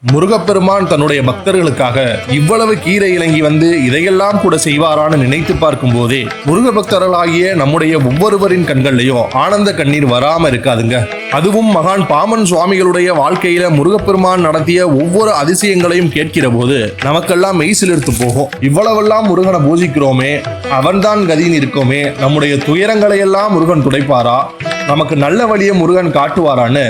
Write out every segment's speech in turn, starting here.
முருகப்பெருமான் தன்னுடைய பக்தர்களுக்காக இவ்வளவு கீரை இறங்கி வந்து இதையெல்லாம் கூட செய்வாரான்னு நினைத்து பார்க்கும் போதே முருக பக்தர்களாகிய நம்முடைய ஒவ்வொருவரின் கண்கள்லயும் ஆனந்த கண்ணீர் வராம இருக்காதுங்க. அதுவும் மகான் பாம்பன் சுவாமிகளுடைய வாழ்க்கையில முருகப்பெருமான் நடத்திய ஒவ்வொரு அதிசயங்களையும் கேட்கிற போது நமக்கெல்லாம் மெய்சிலிர்த்து போகும். இவ்வளவெல்லாம் முருகனை பூஜிக்கிறோமே, அவன்தான் கதின்னு இருக்கோமே, நம்முடைய துயரங்களை எல்லாம் முருகன் துடைப்பாரா, நமக்கு நல்ல வழியை முருகன் காட்டுவாரான்னு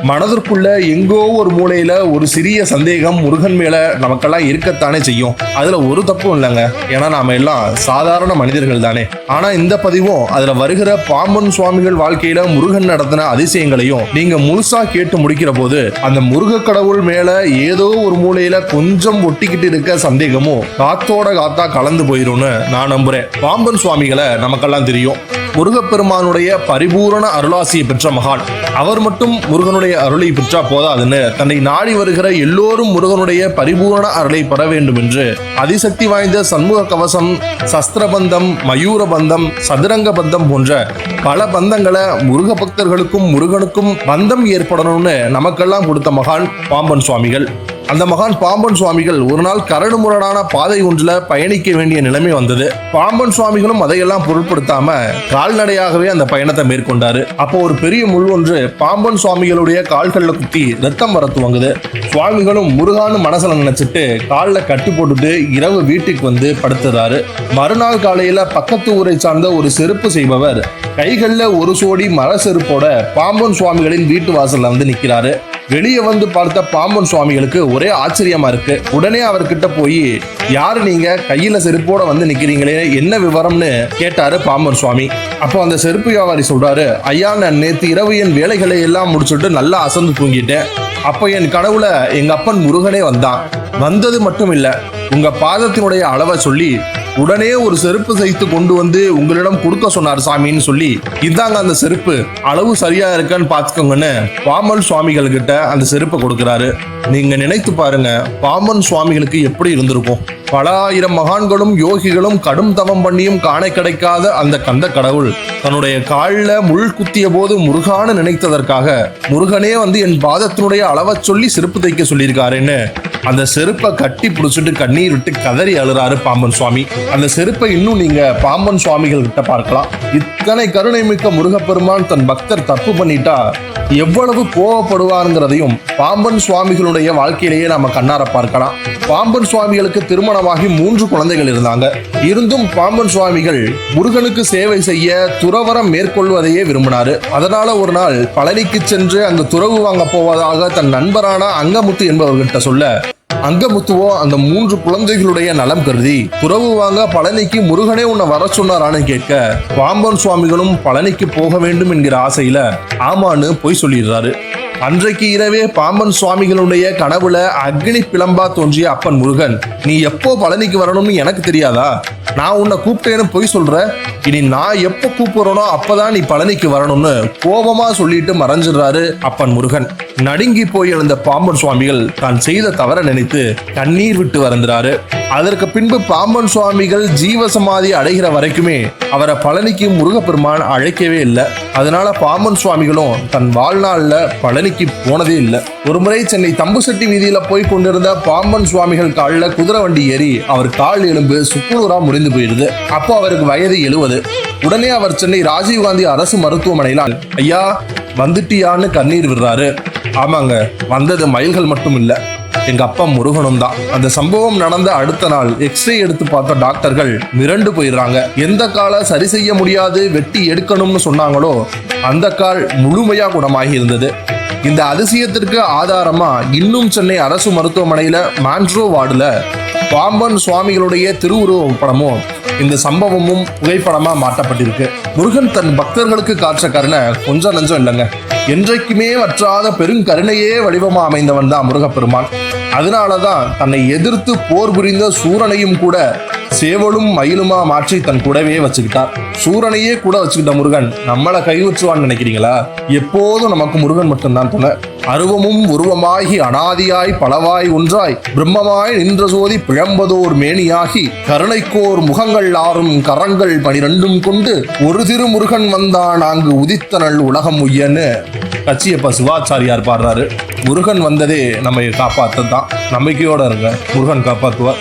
மனதிற்குள்ள எங்கோ ஒரு மூலையில ஒரு சிறிய சந்தேகம் முருகன் மேல நமக்கெல்லாம் இருக்கத்தானே செய்யும். அதுல ஒரு தப்பும் இல்லைங்க, ஏன்னா நாம எல்லாம் சாதாரண மனிதர்கள் தானே. ஆனா இந்த பதிவும் அதுல வருகிற பாம்பன் சுவாமிகள் வாழ்க்கையில முருகன் நடத்தின அதிசயங்களையும் நீங்க முழுசா கேட்டு முடிக்கிற போது அந்த முருக கடவுள் மேல ஏதோ ஒரு மூலையில கொஞ்சம் ஒட்டிக்கிட்டு இருக்க சந்தேகமும் காத்தோட காத்தா கலந்து போயிரும்னு நான் நம்புறேன். பாம்பன் சுவாமிகளை நமக்கெல்லாம் தெரியும், முருகப்பெருமானுடைய பரிபூரண அருளாசியை பெற்ற மகான். அவர் மட்டும் முருகனுடைய அருளை பெற்றா போதாதுன்னு தன்னை நாடி வருகிற எல்லோரும் முருகனுடைய பரிபூரண அருளை பெற வேண்டும் என்று அதிசக்தி வாய்ந்த சண்முக கவசம், சஸ்திரபந்தம், மயூர பந்தம், சதுரங்க பந்தம் போன்ற பல பந்தங்களை முருக பக்தர்களுக்கும் முருகனுக்கும் பந்தம் ஏற்படணும்னு நமக்கெல்லாம் கொடுத்த மகான் பாம்பன் சுவாமிகள். அந்த மகான் பாம்பன் சுவாமிகள் ஒரு நாள் கரடு முரடான பாதை ஒன்றுல பயணிக்க வேண்டிய நிலைமை வந்தது. பாம்பன் சுவாமிகளும் அதையெல்லாம் பொருட்படுத்தாம கால்நடையாகவே அந்த பயணத்தை மேற்கொண்டாரு. அப்போ ஒரு பெரிய முள் ஒன்று பாம்பன் சுவாமிகளுடைய கால்கள்ல குத்தி ரத்தம் வர துவங்குது. சுவாமிகளும் முருகான்னு மனசுல நினைச்சிட்டு காலில் கட்டி போட்டுட்டு இரவு வீட்டுக்கு வந்து படுத்துறாரு. மறுநாள் காலையில பக்கத்து ஊரை சார்ந்த ஒரு செருப்பு செய்பவர் கைகள்ல ஒரு சோடி மர செருப்போட பாம்பன் சுவாமிகளின் வீட்டு வாசல்ல வந்து நிக்கிறாரு. வெளியே வந்து பார்த்த பாம்பன் சுவாமிகளுக்கு ஒரே ஆச்சரியமா இருக்கு. உடனே அவர்கிட்ட போய், யாரு நீங்க, கையில செருப்போட வந்து நிக்கிறீங்களே, என்ன விவரம்னு கேட்டாரு பாம்பன் சுவாமி. அப்போ அந்த செருப்பு வியாபாரி சொல்றாரு, ஐயா, நான் நேற்று இரவு என் வேலைகளை எல்லாம் முடிச்சுட்டு நல்லா அசந்து தூங்கிட்டேன். அப்போ என் கனவுல எங்க அப்பன் முருகனே வந்தது மட்டும் இல்ல, உங்க பாதத்தினுடைய அளவை சொல்லி உடனே ஒரு செருப்பு செய்து கொண்டு வந்து உங்களிடம் கொடுக்க சொன்னார் சாமின்னு சொல்லி, இதாங்க அந்த செருப்பு, அளவு சரியா இருக்கான்னு பாத்துக்கோங்கன்னு பாம்பன் சுவாமிகள் கிட்ட அந்த செருப்பை கொடுக்கிறாரு. நீங்க நினைத்து பாருங்க, பாம்பன் சுவாமிகளுக்கு எப்படி இருந்திருக்கும். பல ஆயிரம் மகான்களும் யோகிகளும் கடும் தவம் பண்ணியும் காண கிடைக்காத அந்த கந்த கடவுள் தன்னுடைய காலில் முள் குத்திய போது முருகான்னு நினைத்ததற்காக முருகனே வந்து என் பாதத்தினுடைய அளவை சொல்லி செருப்பு தைக்க சொல்லியிருக்காருன்னு அந்த செருப்பை கட்டி பிடிச்சிட்டு கண்ணீர் விட்டு கதறி அழுறாரு பாம்பன் சுவாமி. அந்த செருப்பை இன்னும் நீங்க பாம்பன் சுவாமிகள் கிட்ட பார்க்கலாம். இத்தனை கருணை மிக்க முருகப்பெருமான் தன் பக்தர் தப்பு பண்ணிட்டா எவ்வளவு கோவப்படுவாருங்கிறதையும் பாம்பன் சுவாமிகளுடைய வாழ்க்கையிலேயே நாம கண்ணார பார்க்கலாம். பாம்பன் சுவாமிகளுக்கு திருமணமாகி 3 குழந்தைகள் இருந்தாங்க. இருந்தும் பாம்பன் சுவாமிகள் முருகனுக்கு சேவை செய்ய துறவரம் மேற்கொள்வதையே விரும்பினாரு. அதனால ஒரு நாள் பழனிக்கு சென்று அந்த துறவு வாங்க போவதாக தன் நண்பரான அங்கமுத்து என்பவர்கிட்ட சொல்ல, அங்கமுத்துவோ அந்த 3 குழந்தைகளுடைய நலம் கருதி துறவு வாங்க பழனிக்கு முருகனே உன்னை வர சொன்னாரான்னு கேட்க, பாம்பன் சுவாமிகளும் பழனிக்கு போக வேண்டும் என்கிற ஆசையில ஆமான்னு போய் சொல்லிடுறாரு. அன்றைக்கு இரவே பாம்பன் சுவாமிகளுடைய கனவுல அக்னி பிளம்பா தோன்றிய அப்பன் முருகன், நீ எப்போ பழனிக்கு வரணும்னு எனக்கு தெரியாதா, நான் உன்னை கூப்பிட்டேன்னு போய் சொல்ற, இனி நான் எப்போ கூப்பிடுறனோ அப்பதான் நீ பழனிக்கு வரணும்னு கோபமா சொல்லிட்டு மறைஞ்சிடுறாரு அப்பன் முருகன். நடுங்கி போய் எழுந்த பாம்பன் சுவாமிகள் தான் செய்த தவற நினைத்து கண்ணீர் விட்டு வருந்துறாரு. அதற்கு பின்பு பாம்பன் சுவாமிகள் ஜீவசமாதி அடைகிற வரைக்குமே அவரை பழனிக்கு முருகப்பெருமான் அழைக்கவே இல்லை. அதனால பாம்பன் சுவாமிகளும் தன் வாழ்நாள்ல பழனிக்கு போனதே இல்லை. ஒரு முறை சென்னை தம்புசெட்டி வீதியில போய் கொண்டிருந்த பாம்பன் சுவாமிகள் காலில் குதிரை வண்டி ஏறி அவர் கால் எலும்பு சுக்குநூறா முறிந்து போயிடுது. அப்போ அவருக்கு வயது 70. உடனே அவர் சென்னை ராஜீவ்காந்தி அரசு மருத்துவமனையில, ஐயா வந்துட்டியான்னு கண்ணீர் விடுறாரு. ஆமாங்க, வந்தது மயில்கள் மட்டும் இல்ல, எங்க அப்பா முருகனும் தான். அந்த சம்பவம் நடந்த அடுத்த நாள் எக்ஸ்ரே எடுத்து பார்த்த டாக்டர்கள் மிரண்டு போயிடுறாங்க. எந்த காலை சரி செய்ய முடியாது, வெட்டி எடுக்கணும்னு சொன்னாங்களோ அந்த கால் முழுமையா குணமாகி இருந்தது. இந்த அதிசயத்திற்கு ஆதாரமா இன்னும் சென்னை அரசு மருத்துவமனையில மான்ட்ரோ வார்டுல பாம்பன் சுவாமிகளுடைய திருவுருவ படமும் இந்த சம்பவமும் புகைப்படமா மாட்டப்பட்டிருக்கு. முருகன் தன் பக்தர்களுக்கு காற்ற கருணை கொஞ்சம் நஞ்சம் இல்லைங்க. என்றைக்குமே வற்றாத பெருங்கருணையே வடிவமா அமைந்தவன் தான் முருகப்பெருமான். அதனாலதான் தன்னை எதிர்த்து போர் புரிந்த சூரனையும் கூட சேவலும் மயிலுமா மாற்றி தன் கூடவே வச்சுக்கிட்டார். சூரனையே கூட வச்சுக்கிட்ட முருகன் நம்மளை கைவிற்றுவான்னு நினைக்கிறீங்களா? எப்போதும் நமக்கு முருகன் மட்டும்தான் துணை. அருவமும் உருவமாகி அனாதியாய் பலவாய் ஒன்றாய் பிரம்மமாய் நின்ற சோதி பிழம்பதோர் மேனியாகி கருணைக்கோர் முகங்கள் 6 கரங்கள் 12 கொண்டு ஒரு திரு முருகன் வந்தான் அங்கு உதித்தனள் உலகம் உய்யன்னு கச்சியப்ப சிவாச்சாரியார் பாடுறாரு. முருகன் வந்ததே நம்ம காப்பாற்ற தான். நம்பிக்கையோட இருங்க, முருகன் காப்பாற்றுவார்.